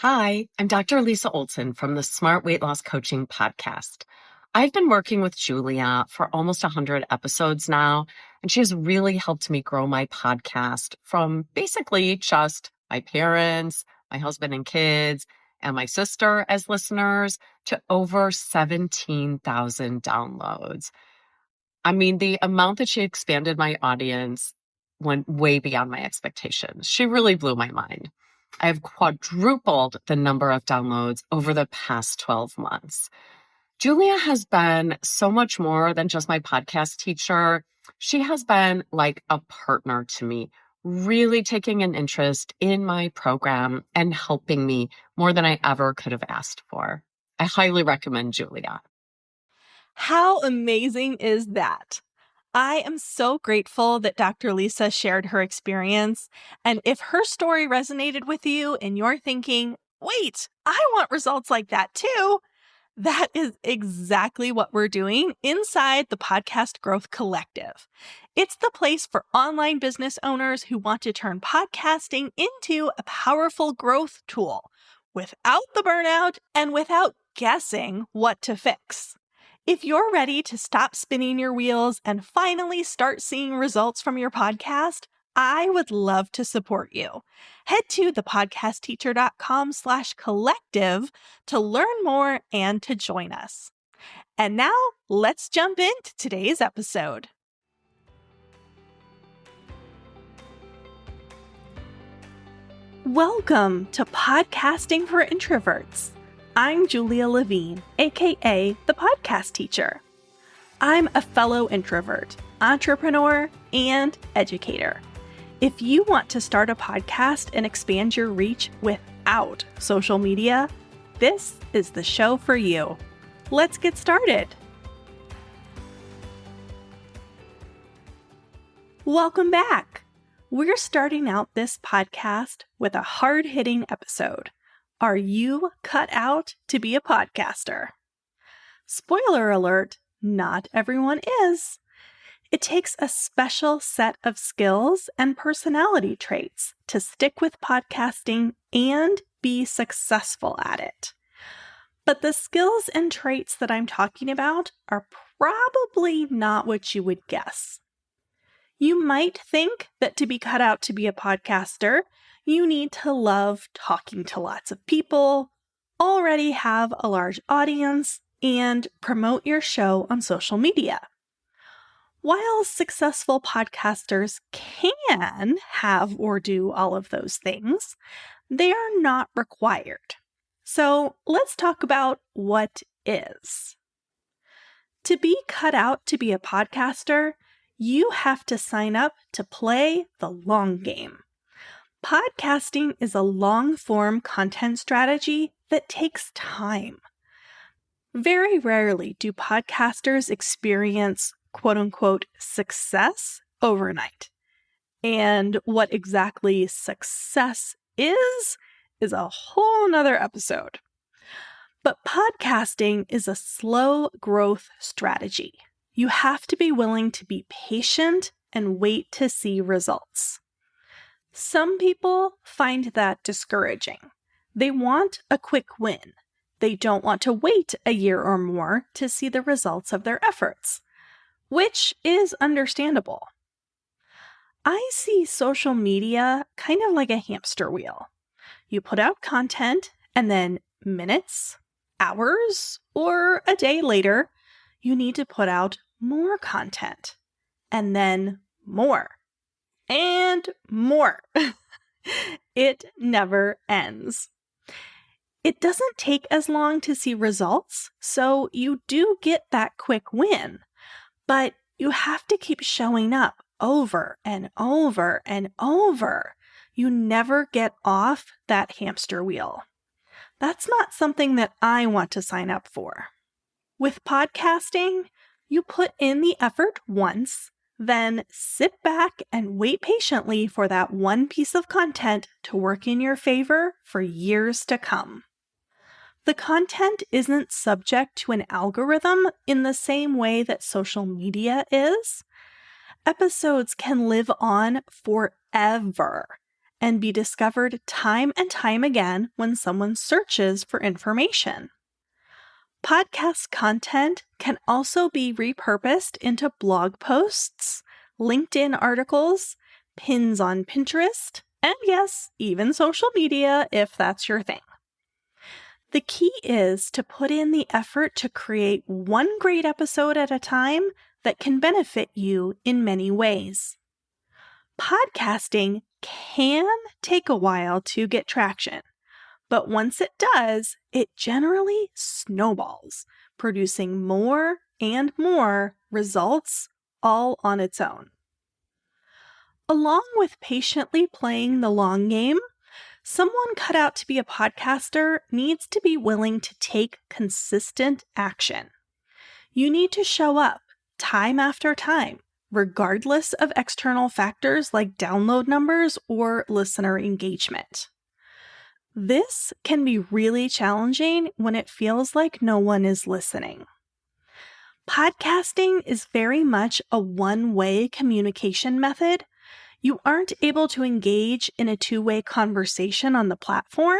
Hi, I'm Dr. Lisa Olson from the Smart Weight Loss Coaching Podcast. I've been working with Julia for almost 100 episodes now, and she has really helped me grow my podcast from basically just my parents, my husband and kids, and my sister as listeners to over 17,000 downloads. I mean, the amount that she expanded my audience went way beyond my expectations. She really blew my mind. I have quadrupled the number of downloads over the past 12 months. Julia has been so much more than just my podcast teacher. She has been like a partner to me, really taking an interest in my program and helping me more than I ever could have asked for. I highly recommend Julia. How amazing is that? I am so grateful that Dr. Lisa shared her experience. And if her story resonated with you and you're thinking, wait, I want results like that too, that is exactly what we're doing inside the Podcast Growth Collective. It's the place for online business owners who want to turn podcasting into a powerful growth tool without the burnout and without guessing what to fix. If you're ready to stop spinning your wheels and finally start seeing results from your podcast, I would love to support you. Head to thepodcastteacher.com/collective to learn more and to join us. And now let's jump into today's episode. Welcome to Podcasting for Introverts. I'm Julia Levine, aka the Podcast Teacher. I'm a fellow introvert, entrepreneur, and educator. If you want to start a podcast and expand your reach without social media, this is the show for you. Let's get started. Welcome back. We're starting out this podcast with a hard-hitting episode. Are you cut out to be a podcaster? Spoiler alert, not everyone is. It takes a special set of skills and personality traits to stick with podcasting and be successful at it. But the skills and traits that I'm talking about are probably not what you would guess. You might think that to be cut out to be a podcaster, you need to love talking to lots of people, already have a large audience, and promote your show on social media. While successful podcasters can have or do all of those things, they are not required. So let's talk about what is. To be cut out to be a podcaster, you have to sign up to play the long game. Podcasting is a long-form content strategy that takes time. Very rarely do podcasters experience quote-unquote success overnight. And what exactly success is a whole nother episode. But podcasting is a slow growth strategy. You have to be willing to be patient and wait to see results. Some people find that discouraging. They want a quick win. They don't want to wait a year or more to see the results of their efforts, which is understandable. I see social media kind of like a hamster wheel. You put out content, and then minutes, hours, or a day later, you need to put out more content, and then more. And more. It never ends. It doesn't take as long to see results, so you do get that quick win. But you have to keep showing up over and over and over. You never get off that hamster wheel. That's not something that I want to sign up for. With podcasting, you put in the effort once, then sit back and wait patiently for that one piece of content to work in your favor for years to come. The content isn't subject to an algorithm in the same way that social media is. Episodes can live on forever, and be discovered time and time again when someone searches for information. Podcast content can also be repurposed into blog posts, LinkedIn articles, pins on Pinterest, and yes, even social media if that's your thing. The key is to put in the effort to create one great episode at a time that can benefit you in many ways. Podcasting can take a while to get traction, but once it does, it generally snowballs, producing more and more results all on its own. Along with patiently playing the long game, someone cut out to be a podcaster needs to be willing to take consistent action. You need to show up time after time, regardless of external factors like download numbers or listener engagement. This can be really challenging when it feels like no one is listening. Podcasting is very much a one-way communication method. You aren't able to engage in a two-way conversation on the platform,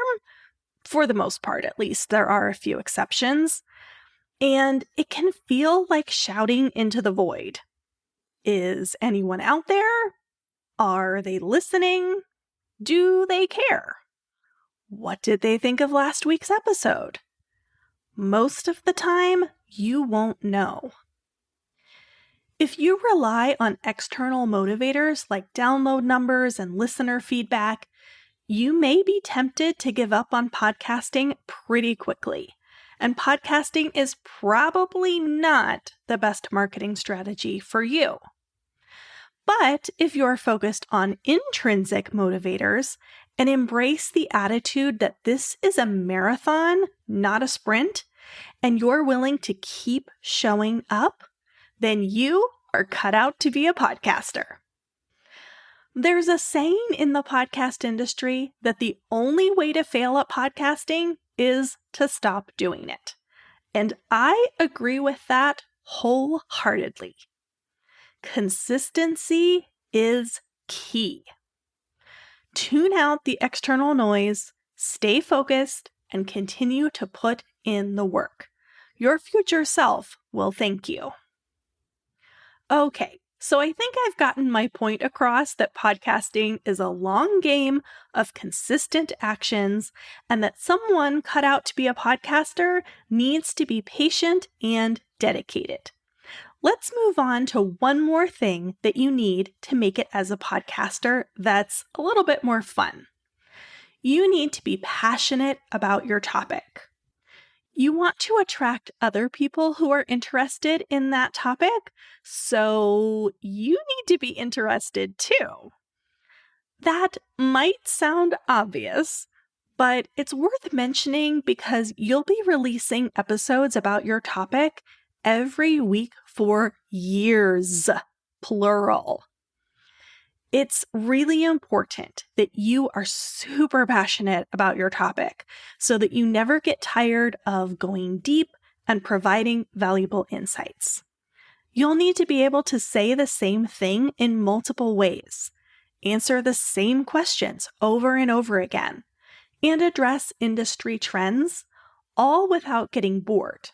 for the most part at least. There are a few exceptions. And it can feel like shouting into the void. Is anyone out there? Are they listening? Do they care? What did they think of last week's episode? Most of the time, you won't know. If you rely on external motivators like download numbers and listener feedback, you may be tempted to give up on podcasting pretty quickly. And podcasting is probably not the best marketing strategy for you. But if you're focused on intrinsic motivators and embrace the attitude that this is a marathon, not a sprint, and you're willing to keep showing up, then you are cut out to be a podcaster. There's a saying in the podcast industry that the only way to fail at podcasting is to stop doing it. And I agree with that wholeheartedly. Consistency is key. Tune out the external noise, stay focused, and continue to put in the work. Your future self will thank you. Okay, so I think I've gotten my point across that podcasting is a long game of consistent actions and that someone cut out to be a podcaster needs to be patient and dedicated. Let's move on to one more thing that you need to make it as a podcaster that's a little bit more fun. You need to be passionate about your topic. You want to attract other people who are interested in that topic, so you need to be interested too. That might sound obvious, but it's worth mentioning because you'll be releasing episodes about your topic every week for years, plural. It's really important that you are super passionate about your topic so that you never get tired of going deep and providing valuable insights. You'll need to be able to say the same thing in multiple ways, answer the same questions over and over again, and address industry trends, all without getting bored.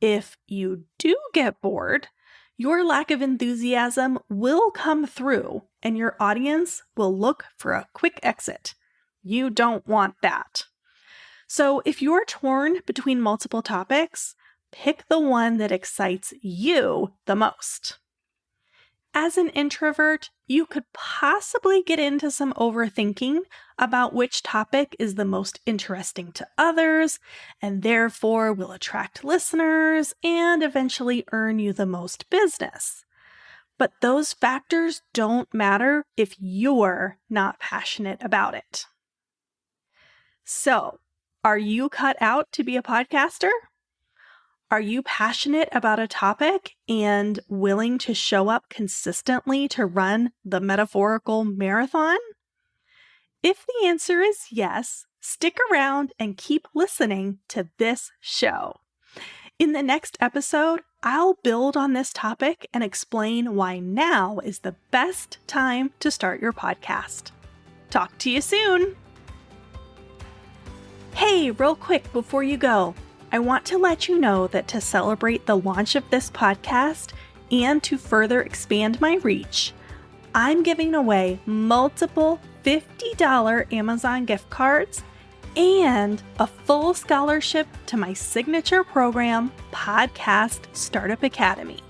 If you do get bored, your lack of enthusiasm will come through and your audience will look for a quick exit. You don't want that. So if you're torn between multiple topics, pick the one that excites you the most. As an introvert, you could possibly get into some overthinking about which topic is the most interesting to others, and therefore will attract listeners and eventually earn you the most business. But those factors don't matter if you're not passionate about it. So, are you cut out to be a podcaster? Are you passionate about a topic and willing to show up consistently to run the metaphorical marathon? If the answer is yes, stick around and keep listening to this show. In the next episode, I'll build on this topic and explain why now is the best time to start your podcast. Talk to you soon. Hey, real quick before you go, I want to let you know that to celebrate the launch of this podcast and to further expand my reach, I'm giving away multiple $50 Amazon gift cards and a full scholarship to my signature program, Podcast Startup Academy.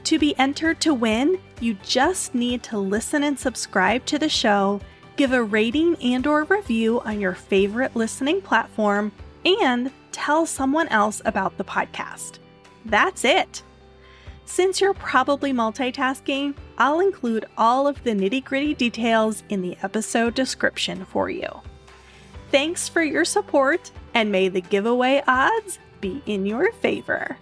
To be entered to win, you just need to listen and subscribe to the show, give a rating and/or review on your favorite listening platform, and tell someone else about the podcast. That's it. Since you're probably multitasking, I'll include all of the nitty-gritty details in the episode description for you. Thanks for your support, and may the giveaway odds be in your favor.